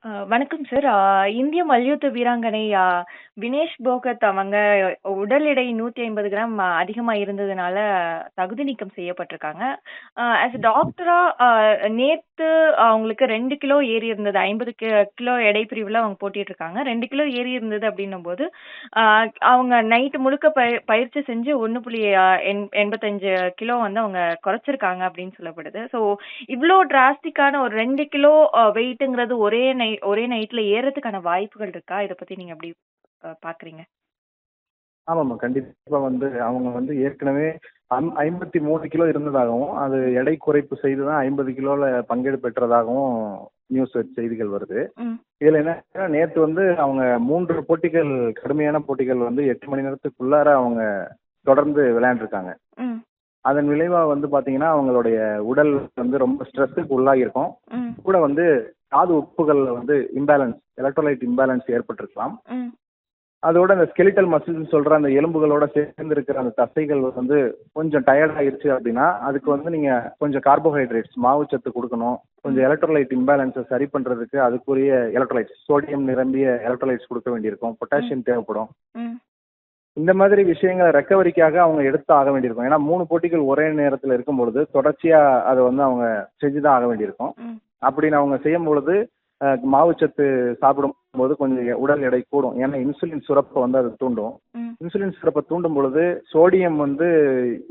வணக்கம் சார். இந்திய மல்யுத்த வீராங்கனை வினேஷ் போகத் அவங்க உடல் எடை 150 கிராம் அதிகமா இருந்ததுனால தகுதி நீக்கம் செய்யப்பட்டிருக்காங்க. ஆஸ் அ டாக்டரா நேத்து அவங்களுக்கு 2 கிலோ ஏறி இருந்தது. 50 கிலோ எடை பிரிவுல அவங்க போட்டிட்டு இருக்காங்க. 2 கிலோ ஏறி இருந்தது அப்படின்னும்போது, அ அவங்க நைட் முழுக்க பயிற்சி செஞ்சு 1.85 கிலோ வந்து அவங்க குறைச்சிருக்காங்க அப்படின்னு சொல்லப்படுது. ஸோ இவ்ளோ டிராஸ்டிக்கான ஒரு 2 கிலோ வெயிட்டுங்கிறது ஒரே நைட்ல ஏறதுக்கான வாய்ப்புகள் இருக்கா? இத பத்தி நீங்க எப்படி பார்க்குறீங்க? ஆமாம்மா. கண்டிப்பா அவங்க ஏற்கனவே 53 கிலோ இருந்ததாகவும், அது எடை குறைப்பு செய்து தான் 50 கிலோல பங்கெடுப்பு பெற்றதாகவும் நியூஸ் செய்திகள் வருது. ம். இதுல என்னன்னா நேத்து அவங்க 3 போட்டிகள், கடுமையான போட்டிகள் 8 மணி நேரத்துக்குள்ளார அவங்க தொடர்ந்து விளையாண்டுருக்காங்க. ம். அதன் விளைவா பாத்தீங்கன்னா, அவங்களுடைய உடல் ரொம்ப ஸ்ட்ரெஸ்ஸுக்கு உள்ளாகியிருக்கும். ம். கூட தாது உப்புகள்ல இம்பேலன்ஸ், எலக்ட்ரோலைட் இம்பேலன்ஸ் ஏற்பட்டிருக்கலாம். ம். அதோட அந்த ஸ்கெலிட்டல் மசில்ஸ் சொல்ற அந்த எலும்புகளோட சேர்ந்து இருக்கிற அந்த தசைகள் கொஞ்சம் டயர்ட் ஆயிருச்சு அப்படின்னா, அதுக்கு நீங்க கொஞ்சம் கார்போஹைட்ரேட்ஸ், மாவுச்சத்து கொடுக்கணும். கொஞ்சம் எலக்ட்ரோலைட் இம்பேலன்ஸை சரி பண்றதுக்கு அதுக்குரிய எலக்ட்ரோலைட்ஸ், சோடியம் நிரம்பிய எலக்ட்ரோலைட்ஸ் கொடுக்க வேண்டியிருக்கும். பொட்டாசியம் தேவைப்படும். ம். இந்த மாதிரி விஷயங்களை ரெக்கவரிக்காக அவங்க எடுத்து ஆக வேண்டியிருக்கும். ஏன்னா 3 போட்டிகள் ஒரே நேரத்தில் இருக்கும் பொழுது தொடர்ச்சியா அதை அவங்க செஞ்சுதான் ஆக வேண்டியிருக்கும். ம். அப்படின்னு அவங்க செய்யும் பொழுது மாவுச்சத்து சாப்பிடும்போது கொஞ்சம் உடல் எடை கூடும். ஏன்னா இன்சுலின் சுரப்பை அது தூண்டும். ம். இன்சுலின் சுரப்பை தூண்டும் பொழுது சோடியம்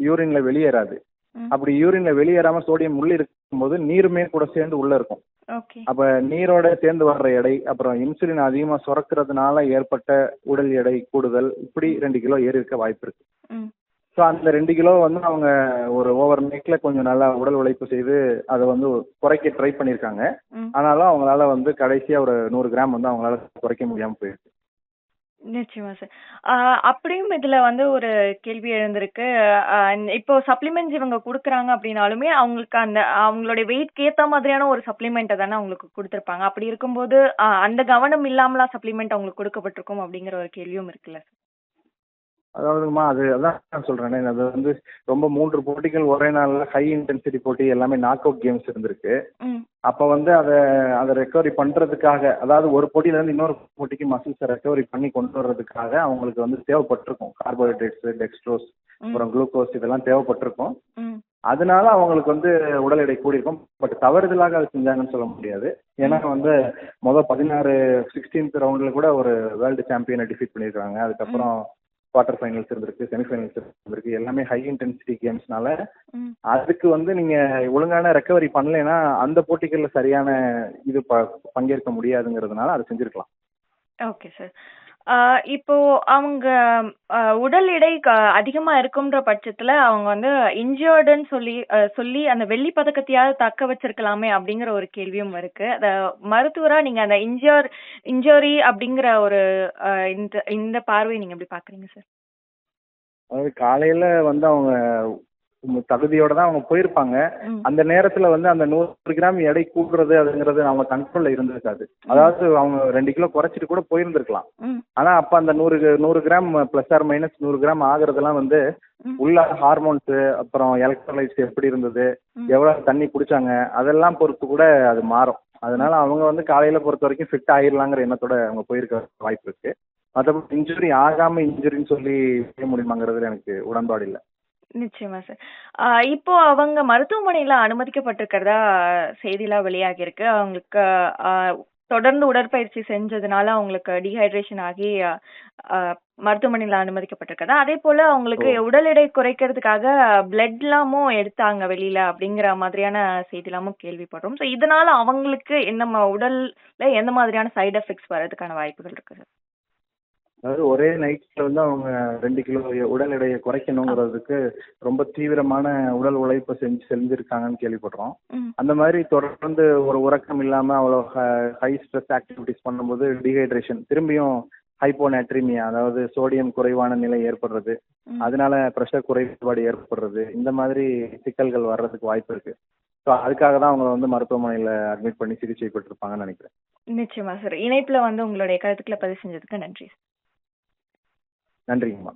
யூரின்ல வெளியேறாது. ம். அப்படி யூரின்ல வெளியேறாம சோடியம் உள்ள இருக்கும்போது நீருமே கூட சேர்ந்து உள்ள இருக்கும். ஓகே. அப்ப நீரோட சேர்ந்து வர்ற எடை, அப்புறம் இன்சுலின் அதிகமா சுரக்கிறதுனால ஏற்பட்ட உடல் எடை கூடுதல், இப்படி 2 கிலோ ஏறி இருக்க வாய்ப்பு இருக்கு. ம். ஸோ அந்த 2 கிலோ அவங்க ஒரு ஓவர் நைட்ல கொஞ்சம் நல்லா உடல் உழைப்பு செய்து அதை குறைக்க ட்ரை பண்ணியிருக்காங்க. ம். ஆனாலும் அவங்களால கடைசியா ஒரு 100 கிராம் அவங்களால குறைக்க முடியாம போயிருக்கு. நிச்சயமா சார். அப்படியும் இதுல ஒரு கேள்வி எழுந்திருக்கு. இப்போ சப்ளிமெண்ட்ஸ் இவங்க குடுக்குறாங்க அப்படின்னாலுமே, அவங்களுக்கு அவங்களுடைய வெயிட்க்கு ஏத்த மாதிரியான ஒரு சப்ளிமெண்ட்ட தானே அவங்களுக்கு குடுத்திருப்பாங்க. அப்படி இருக்கும்போது, அந்த கவனம் இல்லாமலா சப்ளிமெண்ட் அவங்களுக்கு குடுக்கப்பட்டிருக்கும் அப்படிங்கிற ஒரு கேள்வியும் இருக்குல்ல சார்? அதாவதுமா அதான் நான் சொல்றேனே, அது ரொம்ப 3 போட்டிகள் ஒரே நாள்ல ஹை இன்டென்சிட்டி போட்டி எல்லாமே நாக் அவுட் கேம்ஸ் இருந்திருக்கு. ம். அப்ப அதை ரெக்கவரி பண்றதுக்காக, அதாவது ஒரு போட்டியில இருந்து இன்னொரு போட்டிக்கு மசில்ஸை ரெக்கவரி பண்ணி கொண்டு வர்றதுக்காக அவங்களுக்கு தேவைப்பட்டிருக்கும். கார்போஹைட்ரேட்ஸ், டெக்ஸ்ட்ரோஸ், அப்புறம் குளுக்கோஸ் இதெல்லாம் தேவைப்பட்டிருக்கும். ம். அதனால அவங்களுக்கு உடல் எடை கூடியிருக்கும். பட் தவறுதலாக அது செஞ்சாங்கன்னு சொல்ல முடியாது. ஏன்னா 16th ரவுண்ட்ல கூட ஒரு வேர்ல்டு சாம்பியனை டிஃபீட் பண்ணியிருக்காங்க. அதுக்கப்புறம் குவார்டர் ஃபைனல்ஸ் இருந்திருக்கு, செமிஃபைனல்ஸ் இருந்திருக்கு. எல்லாமே ஹை இன்டென்சிட்டி கேம்ஸ்னால அதுக்கு நீங்க ஒழுங்கான ரெக்கவரி பண்ணலைன்னா அந்த போட்டிகள்ல சரியான இது பங்கேற்க முடியாதுங்கிறதுனால அதை செஞ்சிருக்கலாம். Okay sir. இப்போ அவங்க உடல் எடை அதிகமா இருக்குன்ற பட்சத்துல அவங்க இன்ஜியர்டுன்னு சொல்லி அந்த வெள்ளி பதக்கத்தையாவது தக்க வச்சிருக்கலாமே அப்படிங்கிற ஒரு கேள்வியும் இருக்கு. மருத்துவரா நீங்க அந்த இன்ஜுரி அப்படிங்கிற ஒரு இந்த பார்வை நீங்க எப்படி பாக்குறீங்க சார்? அதாவது காலையில அவங்க தகுதியோட தான் அவங்க போயிருப்பாங்க. அந்த நேரத்துல அந்த 100 கிராம் எடை கூடுறது அதுங்கிறது அவங்க கண்ட்ரோல்ல இருந்திருக்காது. அதாவது அவங்க 2 கிலோ குறைச்சிட்டு கூட போயிருந்திருக்கலாம். ஆனா அப்ப அந்த 100 gram plus or minus 100 gram ஆகுறதெல்லாம் உள்ள ஹார்மோன்ஸ், அப்புறம் எலக்ட்ரோலைட்ஸ் எப்படி இருந்தது, எவ்வளவு தண்ணி குடிச்சாங்க, அதெல்லாம் பொறுத்து கூட அது மாறும். அதனால அவங்க காலையில பொறுத்த வரைக்கும் ஃபிட் ஆயிரலாங்கிற எண்ணத்தோட அவங்க போயிருக்க வாய்ப்பு இருக்கு. மற்றபடி இன்ஜுரி ஆகாம இன்ஜுரின்னு சொல்லி செய்ய முடியுமாங்கிறதுல எனக்கு உடன்பாடு இல்லை. நிச்சயமா சார். இப்போ அவங்க மருத்துவமனையில அனுமதிக்கப்பட்டிருக்கிறதா செய்திலாம் வெளியாகி இருக்கு. அவங்களுக்கு தொடர்ந்து உடற்பயிற்சி செஞ்சதுனால அவங்களுக்கு டீஹைட்ரேஷன் ஆகி மருத்துவமனையில அனுமதிக்கப்பட்டிருக்கதா. அதே போல அவங்களுக்கு உடல் எடை குறைக்கிறதுக்காக பிளட்லாமும் எடுத்தாங்க வெளியில அப்படிங்கிற மாதிரியான செய்திலாமும் கேள்விப்படுறோம். ஸோ இதனால அவங்களுக்கு உடல்ல எந்த மாதிரியான சைடு எஃபெக்ட்ஸ் வர்றதுக்கான வாய்ப்புகள் இருக்கு சார்? அதாவது ஒரே நைட்ல அவங்க 2 கிலோ உடல் எடையை குறைக்கணுங்கிறதுக்கு ரொம்ப தீவிரமான உடல் உழைப்பை செஞ்சிருக்காங்கன்னு கேள்விப்படுறோம். அந்த மாதிரி தொடர்ந்து ஒரு உறக்கம் இல்லாம அவ்வளோ ஹை ஸ்ட்ரெஸ் ஆக்டிவிட்டிஸ் பண்ணும்போது டீஹைட்ரேஷன், திரும்பியும் ஹைப்போநேட்ரிமியா, அதாவது சோடியம் குறைவான நிலை ஏற்படுறது, அதனால ப்ரெஷர் குறைபாடு ஏற்படுறது, இந்த மாதிரி சிக்கல்கள் வர்றதுக்கு வாய்ப்பு இருக்கு. ஸோ அதுக்காக தான் அவங்க மருத்துவமனையில் அட்மிட் பண்ணி சிகிச்சை பெற்றிருப்பாங்கன்னு நினைக்கிறேன். நிச்சயமா சார். இணைப்புல உங்களுடைய கருத்துக்களை பதிவு செஞ்சதுக்கு நன்றி. நன்றிங்கம்மா.